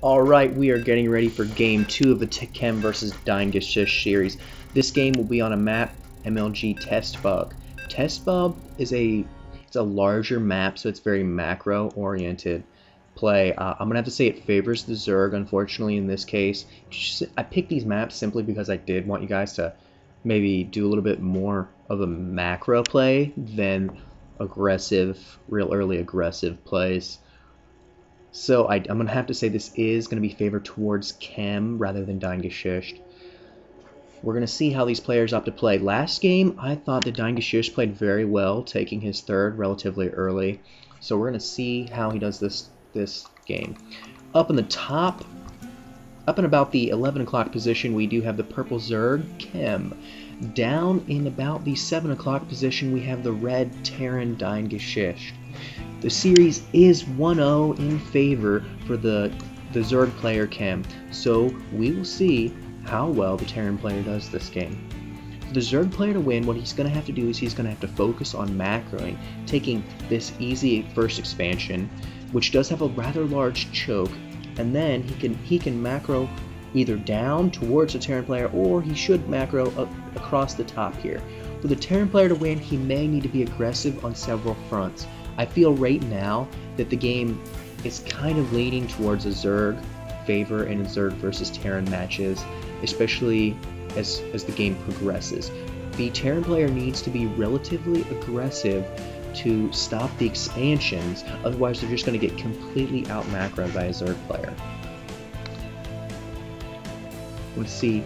Alright, we are getting ready for game 2 of the Chem vs. DeinGesicht series. This game will be on a map, MLG Testbug. Testbug is a larger map, so it's very macro-oriented play. I'm going to have to say it favors the Zerg, unfortunately, in this case. I picked these maps simply because I did want you guys to maybe do a little bit more of a macro play than aggressive, real early aggressive plays. So I'm going to have to say this is going to be favored towards Chem rather than DeinGesicht. We're going to see how these players opt to play. Last game, I thought that DeinGesicht played very well, taking his third relatively early. So we're going to see how he does this game. Up in the top, up in about the 11 o'clock position, we do have the purple Zerg, Chem. Down in about the 7 o'clock position, we have the red Terran DeinGesicht. The series is 1-0 in favor for the Zerg player Chem, so we will see how well the Terran player does this game. For the Zerg player to win, what he's going to have to do is he's going to have to focus on macroing, taking this easy first expansion, which does have a rather large choke, and then he can macro either down towards the Terran player, or he should macro up across the top here. For the Terran player to win, he may need to be aggressive on several fronts. I feel right now that the game is kind of leaning towards a Zerg favor in Zerg versus Terran matches, especially as the game progresses. The Terran player needs to be relatively aggressive to stop the expansions, otherwise they're just going to get completely out-macroed by a Zerg player. Let's see.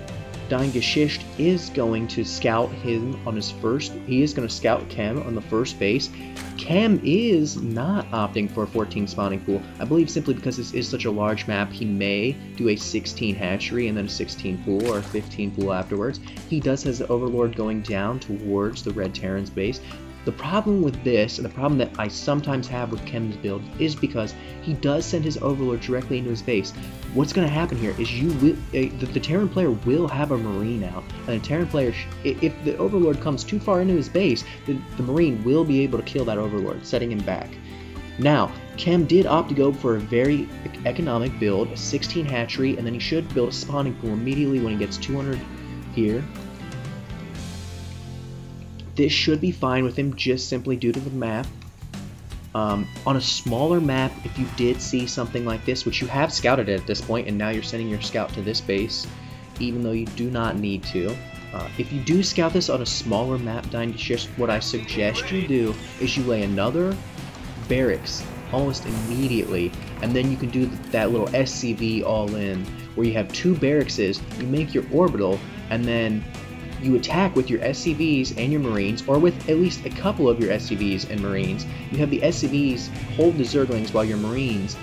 DeinGesicht is going to scout him on his first. He is going to scout Chem on the first base. Chem is not opting for a 14 spawning pool. I believe simply because this is such a large map, he may do a 16 hatchery and then a 16 pool or a 15 pool afterwards. He does have the Overlord going down towards the red Terran's base. The problem with this, and the problem that I sometimes have with Chem's build, is because he does send his Overlord directly into his base. What's going to happen here is the Terran player will have a Marine out, and the Terran player, if the Overlord comes too far into his base, the Marine will be able to kill that Overlord, setting him back. Now, Chem did opt to go for a very economic build, a 16 hatchery, and then he should build a spawning pool immediately when he gets 200 here. This should be fine with him just simply due to the map. On a smaller map, if you did see something like this, which you have scouted at this point, and now you're sending your scout to this base, even though you do not need to. If you do scout this on a smaller map, DeinGesicht, what I suggest you do is you lay another barracks almost immediately, and then you can do that little SCV all in, where you have two barracks, you make your orbital, and then you attack with your SCVs and your Marines, or with at least a couple of your SCVs and Marines. You have the SCVs hold the Zerglings while your Marines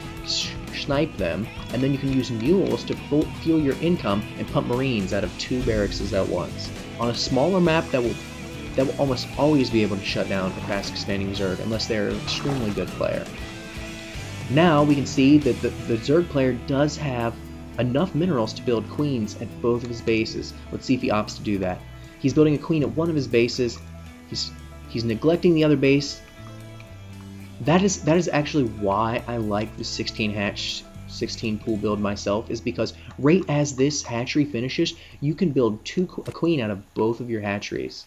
snipe them, and then you can use mules to fuel your income and pump Marines out of two barracks at once. On a smaller map, that will almost always be able to shut down a fast expanding Zerg, unless they're an extremely good player. Now we can see that the Zerg player does have enough minerals to build queens at both of his bases. Let's see if he opts to do that. He's building a queen at one of his bases. He's neglecting the other base. That is actually why I like the 16 hatch, 16 pool build myself, is because right as this hatchery finishes, you can build a queen out of both of your hatcheries.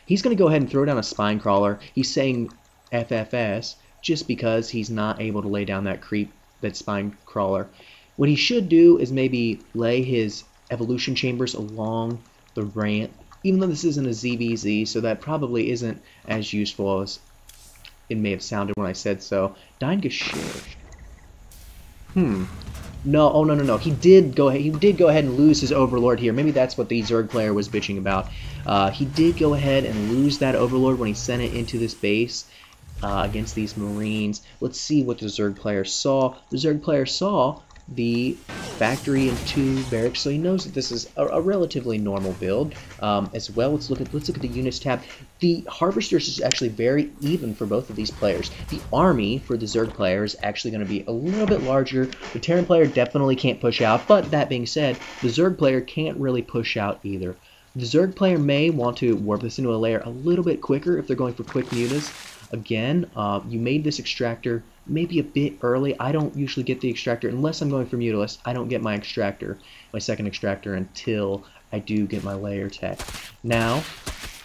He's going to go ahead and throw down a spine crawler. He's saying FFS just because he's not able to lay down that spine crawler. What he should do is maybe lay his evolution chambers along the ramp, even though this isn't a ZVZ, so that probably isn't as useful as it may have sounded when I said so. DeinGesicht. No, oh no. He did go ahead and lose his Overlord here. Maybe that's what the Zerg player was bitching about. He did go ahead and lose that Overlord when he sent it into this base against these Marines. Let's see what the Zerg player saw. The Zerg player saw the factory and two barracks, so he knows that this is a relatively normal build. As well, let's look at the units tab. The harvesters is actually very even for both of these players. The army for the Zerg player is actually going to be a little bit larger. The Terran player definitely can't push out, but that being said, the Zerg player can't really push out either. The Zerg player may want to warp this into a layer a little bit quicker if they're going for quick mutas. Again, you made this extractor maybe a bit early. I don't usually get the extractor unless I'm going for Mutalisk. I don't get my extractor, my second extractor, until I do get my layer tech. Now,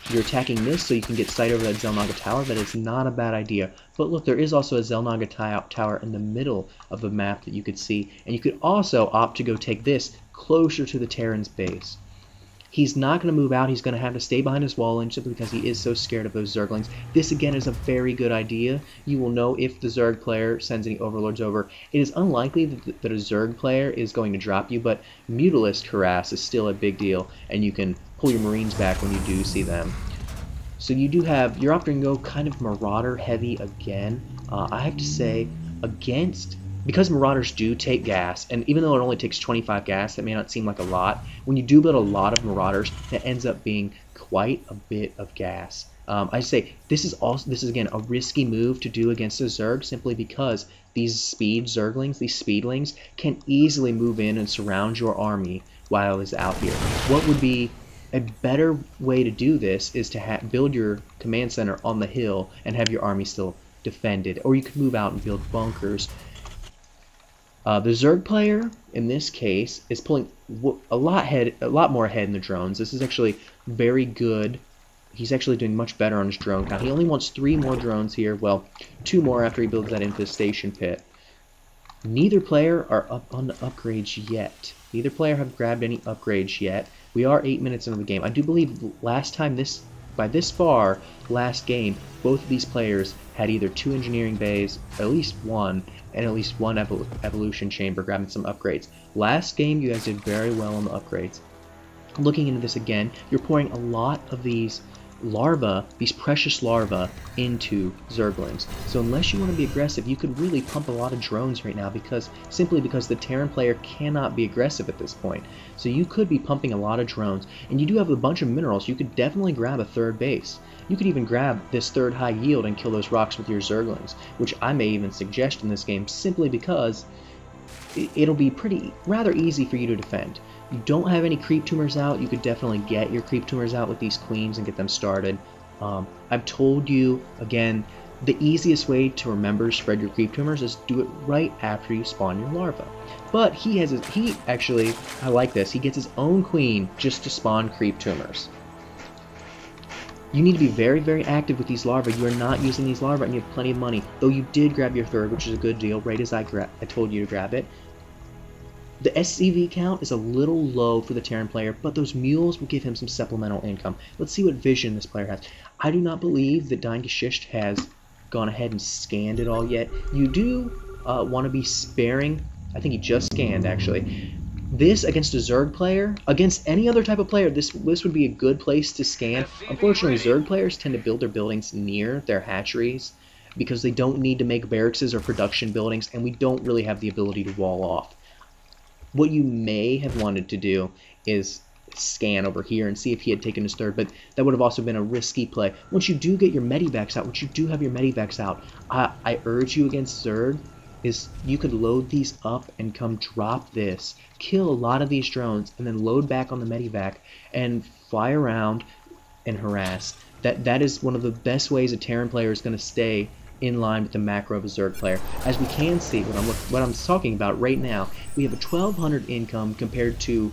you're attacking this so you can get sight over that Xel'Naga tower. That is not a bad idea. But look, there is also a Xel'Naga tower in the middle of the map that you could see. And you could also opt to go take this closer to the Terran's base. He's not going to move out. He's going to have to stay behind his wall simply because he is so scared of those Zerglings. This, again, is a very good idea. You will know if the Zerg player sends any Overlords over. It is unlikely that a Zerg player is going to drop you, but Mutalisk harass is still a big deal, and you can pull your Marines back when you do see them. So you do have, you're opting to go kind of Marauder heavy again. I have to say, because Marauders do take gas, and even though it only takes 25 gas, that may not seem like a lot, when you do build a lot of Marauders, that ends up being quite a bit of gas. I say this is again a risky move to do against a Zerg, simply because these Zerglings, these speedlings, can easily move in and surround your army while it is out here. What would be a better way to do this is to build your command center on the hill and have your army still defended, or you could move out and build bunkers. The Zerg player, in this case, is pulling a lot more ahead in the drones. This is actually very good. He's actually doing much better on his drone count. He only wants 3 more drones here. Well, 2 more after he builds that infestation pit. Neither player are up on the upgrades yet. Neither player have grabbed any upgrades yet. We are 8 minutes into the game. I do believe last time by this far, last game, both of these players had either 2 engineering bays, at least 1, and at least 1 evolution chamber, grabbing some upgrades. Last game, you guys did very well on the upgrades. Looking into this again, you're pouring a lot of these larvae, these precious larvae, into Zerglings. So unless you want to be aggressive, you could really pump a lot of drones right now, simply because the Terran player cannot be aggressive at this point. So you could be pumping a lot of drones, and you do have a bunch of minerals. You could definitely grab a 3rd base. You could even grab this 3rd high yield and kill those rocks with your Zerglings, which I may even suggest in this game, simply because it'll be rather easy for you to defend. You don't have any creep tumors out. You could definitely get your creep tumors out with these queens and get them started. I've told you, again, the easiest way to remember to spread your creep tumors is do it right after you spawn your larva. But I like this, he gets his own queen just to spawn creep tumors. You need to be very, very active with these larvae. You are not using these larvae and you have plenty of money. Though you did grab your 3rd, which is a good deal, right as I told you to grab it. The SCV count is a little low for the Terran player, but those mules will give him some supplemental income. Let's see what vision this player has. I do not believe that DeinGesicht has gone ahead and scanned it all yet. You do want to be sparing. I think he just scanned, actually. This, against a Zerg player, against any other type of player, this would be a good place to scan. Unfortunately, Zerg players tend to build their buildings near their hatcheries because they don't need to make barracks or production buildings, and we don't really have the ability to wall off. What you may have wanted to do is scan over here and see if he had taken his 3rd, but that would have also been a risky play. Once you do get your medivacs out, once you do have your medivacs out, I urge you against Zerg is you could load these up and come drop this, kill a lot of these drones, and then load back on the medivac and fly around and harass. That is one of the best ways a Terran player is going to stay in line with the macro of a Zerg player. As we can see, what I'm talking about right now, we have a 1,200 income compared to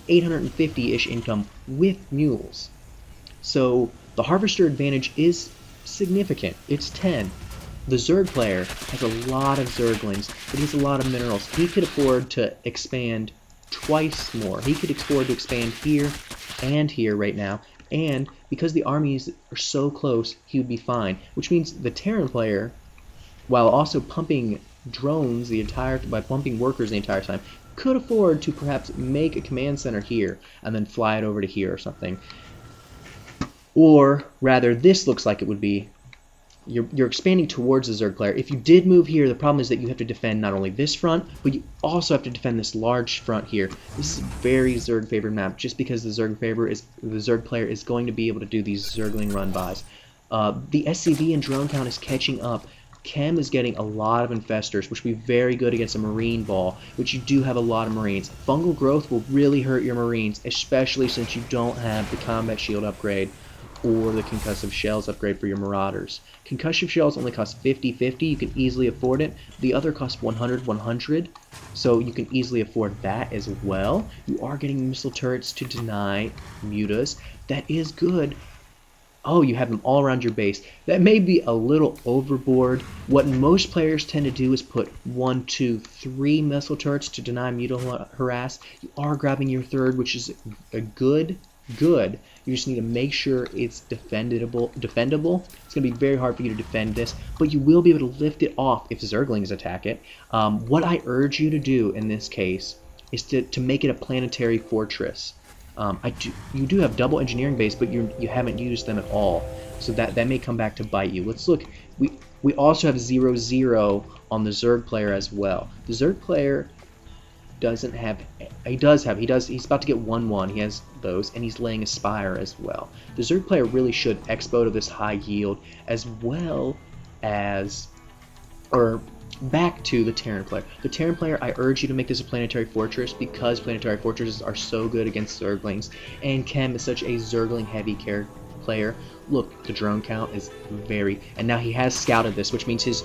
850-ish income with mules. So the harvester advantage is significant. It's 10. The Zerg player has a lot of Zerglings, but he has a lot of minerals. He could afford to expand twice more. He could afford to expand here and here right now, and because the armies are so close, he would be fine. Which means the Terran player, while also pumping drones by pumping workers the entire time, could afford to perhaps make a command center here and then fly it over to here or something. Or rather, this looks like it would be. You're expanding towards the Zerg player. If you did move here, the problem is that you have to defend not only this front, but you also have to defend this large front here. This is a very Zerg favored map, just because the Zerg player is going to be able to do these Zergling run-bys. The SCV and drone count is catching up. Chem is getting a lot of infestors, which will be very good against a marine ball, which you do have a lot of marines. Fungal growth will really hurt your marines, especially since you don't have the combat shield upgrade. or the concussive shells upgrade for your marauders. Concussive shells only cost 50-50, you can easily afford it. The other costs 100-100, so you can easily afford that as well. You are getting missile turrets to deny mutas. That is good. Oh, you have them all around your base. That may be a little overboard. What most players tend to do is put 1, 2, 3 missile turrets to deny muta harass. You are grabbing your third, which is a good. You just need to make sure it's defendable. It's going to be very hard for you to defend this, but you will be able to lift it off if Zerglings attack it. What I urge you to do in this case is to make it a planetary fortress. You do have double engineering base, but you haven't used them at all, so that may come back to bite you. Let's look. We also have 0-0 on the Zerg player as well. The Zerg player doesn't have. He's about to get 1-1. He has those, and he's laying a spire as well. The Zerg player really should expo to this high yield, as well as, or back to the Terran player. The Terran player, I urge you to make this a planetary fortress because planetary fortresses are so good against Zerglings, and Chem is such a Zergling heavy player. Look, the drone count is very, and now he has scouted this, which means his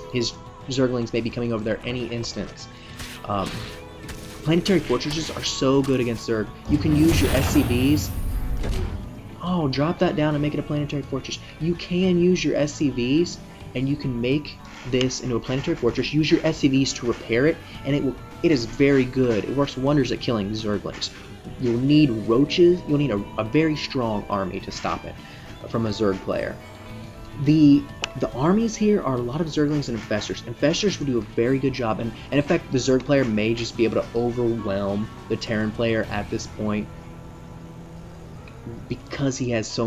Zerglings may be coming over there any instance. Planetary fortresses are so good against Zerg. You can use your SCVs. Oh, drop that down and make it a planetary fortress. You can use your SCVs, and you can make this into a planetary fortress. Use your SCVs to repair it, and it is very good. It works wonders at killing Zerglings. You'll need roaches. You'll need a very strong army to stop it from a Zerg player. The armies here are a lot of Zerglings and Infestors. Infestors will do a very good job, and in fact, the Zerg player may just be able to overwhelm the Terran player at this point because he has so